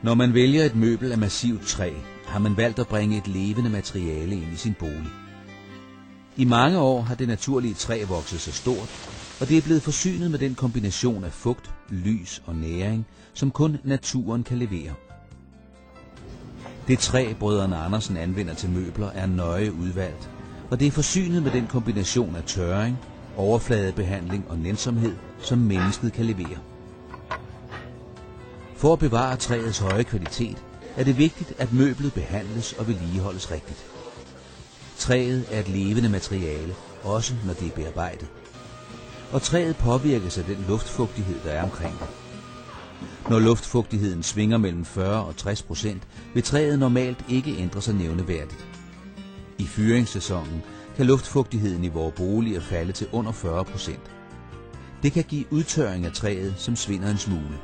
Når man vælger et møbel af massivt træ, har man valgt at bringe et levende materiale ind i sin bolig. I mange år har det naturlige træ vokset så stort, og det er blevet forsynet med den kombination af fugt, lys og næring, som kun naturen kan levere. Det træ, brødrene Andersen anvender til møbler, er nøje udvalgt, og det er forsynet med den kombination af tørring, overfladebehandling og nænsomhed, som mennesket kan levere. For at bevare træets høje kvalitet, er det vigtigt, at møblet behandles og vedligeholdes rigtigt. Træet er et levende materiale, også når det er bearbejdet. Og træet påvirkes af den luftfugtighed, der er omkring det. Når luftfugtigheden svinger mellem 40 og 60%, vil træet normalt ikke ændre sig nævneværdigt. I fyringssæsonen kan luftfugtigheden i vores boliger falde til under 40%. Det kan give udtørring af træet, som svinder en smule.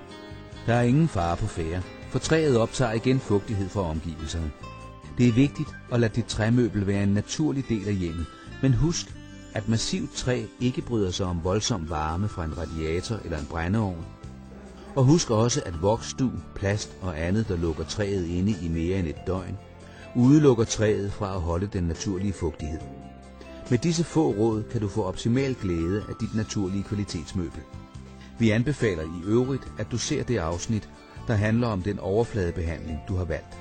Der er ingen fare på færde, for træet optager igen fugtighed fra omgivelserne. Det er vigtigt at lade dit træmøbel være en naturlig del af hjemmet, men husk, at massivt træ ikke bryder sig om voldsom varme fra en radiator eller en brændeovn. Og husk også, at voksdug, plast og andet, der lukker træet inde i mere end et døgn, udelukker træet fra at holde den naturlige fugtighed. Med disse få råd kan du få optimal glæde af dit naturlige kvalitetsmøbel. Vi anbefaler i øvrigt, at du ser det afsnit, der handler om den overfladebehandling, du har valgt.